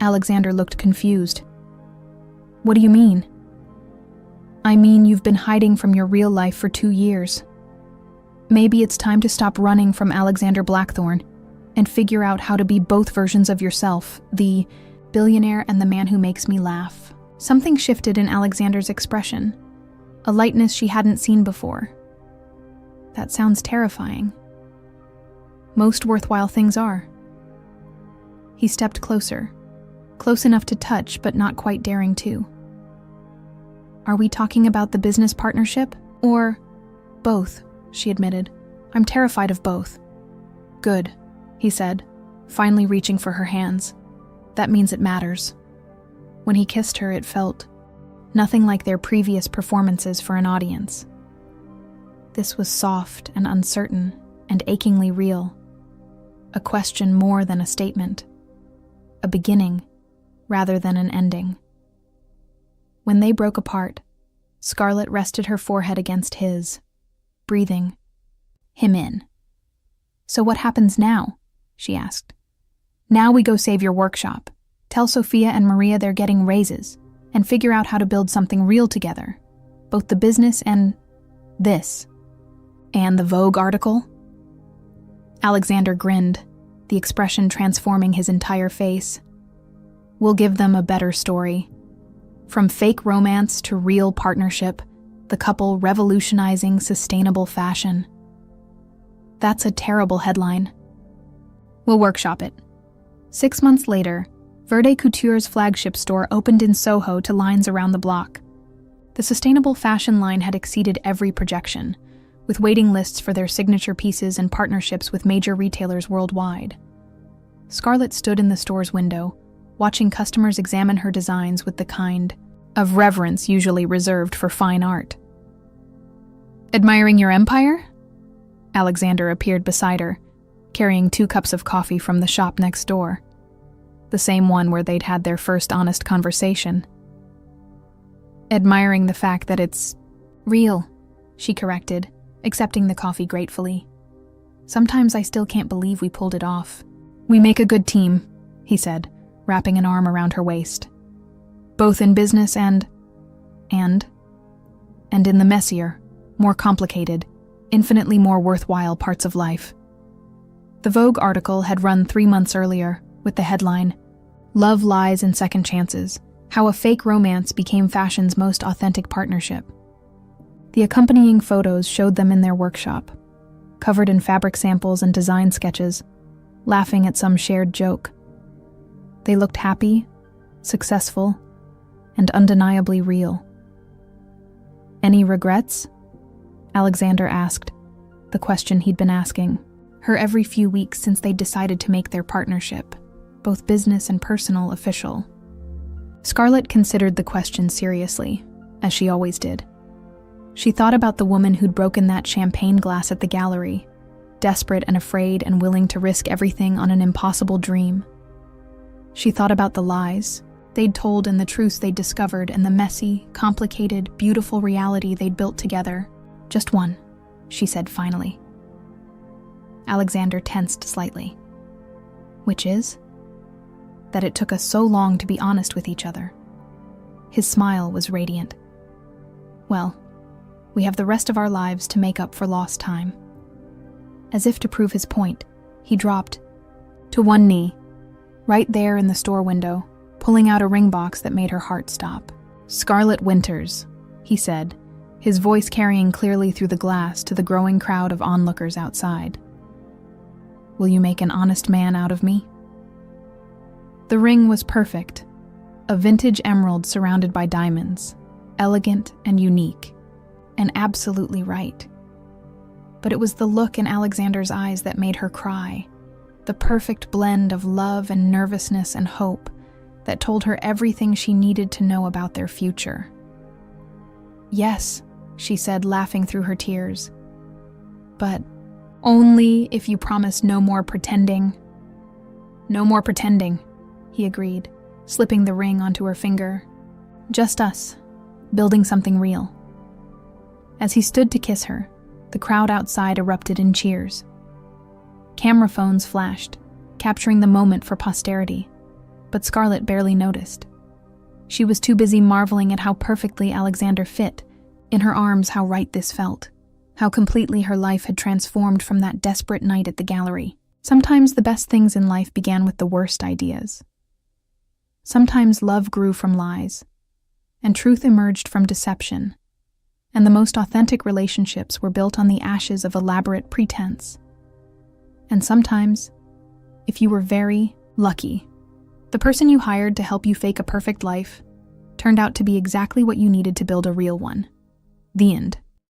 Alexander looked confused. "What do you mean?" "I mean you've been hiding from your real life for 2 years. Maybe it's time to stop running from Alexander Blackthorne and figure out how to be both versions of yourself, the billionaire and the man who makes me laugh." Something shifted in Alexander's expression, a lightness she hadn't seen before. "That sounds terrifying." "Most worthwhile things are." He stepped closer, close enough to touch but not quite daring to. "Are we talking about the business partnership, or—" "Both," she admitted. "I'm terrified of both." "Good," he said, finally reaching for her hands. "That means it matters." When he kissed her, it felt nothing like their previous performances for an audience. This was soft and uncertain and achingly real. A question more than a statement. A beginning rather than an ending. When they broke apart, Scarlett rested her forehead against his, breathing him in. "So what happens now?" she asked. "Now we go save your workshop, tell Sophia and Maria they're getting raises, and figure out how to build something real together, both the business and this." "And the Vogue article?" Alexander grinned, the expression transforming his entire face. "We'll give them a better story. From fake romance to real partnership, the couple revolutionizing sustainable fashion." "That's a terrible headline." "We'll workshop it." 6 months later, Verde Couture's flagship store opened in Soho to lines around the block. The sustainable fashion line had exceeded every projection, with waiting lists for their signature pieces and partnerships with major retailers worldwide. Scarlett stood in the store's window, watching customers examine her designs with the kind of reverence usually reserved for fine art. "Admiring your empire?" Alexander appeared beside her, carrying 2 cups of coffee from the shop next door, the same one where they'd had their first honest conversation. "Admiring the fact that it's real," she corrected, accepting the coffee gratefully. "Sometimes I still can't believe we pulled it off." "We make a good team," he said, wrapping an arm around her waist. "Both in business and in the messier, more complicated, infinitely more worthwhile parts of life." The Vogue article had run 3 months earlier, with the headline, "Love, Lies, and Second Chances: How a Fake Romance Became Fashion's Most Authentic Partnership." The accompanying photos showed them in their workshop, covered in fabric samples and design sketches, laughing at some shared joke. They looked happy, successful, and undeniably real. "Any regrets?" Alexander asked, the question he'd been asking her every few weeks since they'd decided to make their partnership, both business and personal, official. Scarlett considered the question seriously, as she always did. She thought about the woman who'd broken that champagne glass at the gallery, desperate and afraid and willing to risk everything on an impossible dream. She thought about the lies they'd told and the truths they'd discovered and the messy, complicated, beautiful reality they'd built together. "Just one," she said finally. Alexander tensed slightly. Which is? That it took us so long to be honest with each other. His smile was radiant. Well, we have the rest of our lives to make up for lost time. As if to prove his point, he dropped to one knee, right there in the store window, pulling out a ring box that made her heart stop. "Scarlet Winters," he said, his voice carrying clearly through the glass to the growing crowd of onlookers outside. "Will you make an honest man out of me?" The ring was perfect, a vintage emerald surrounded by diamonds, elegant and unique, and absolutely right. But it was the look in Alexander's eyes that made her cry, the perfect blend of love and nervousness and hope that told her everything she needed to know about their future. "Yes," she said, laughing through her tears. "But only if you promise no more pretending." "No more pretending," he agreed, slipping the ring onto her finger. "Just us, building something real." As he stood to kiss her, the crowd outside erupted in cheers. Camera phones flashed, capturing the moment for posterity, but Scarlett barely noticed. She was too busy marveling at how perfectly Alexander fit. In her arms, how right this felt. How completely her life had transformed from that desperate night at the gallery. Sometimes the best things in life began with the worst ideas. Sometimes love grew from lies, and truth emerged from deception, and the most authentic relationships were built on the ashes of elaborate pretense. And sometimes, if you were very lucky, the person you hired to help you fake a perfect life turned out to be exactly what you needed to build a real one. The end.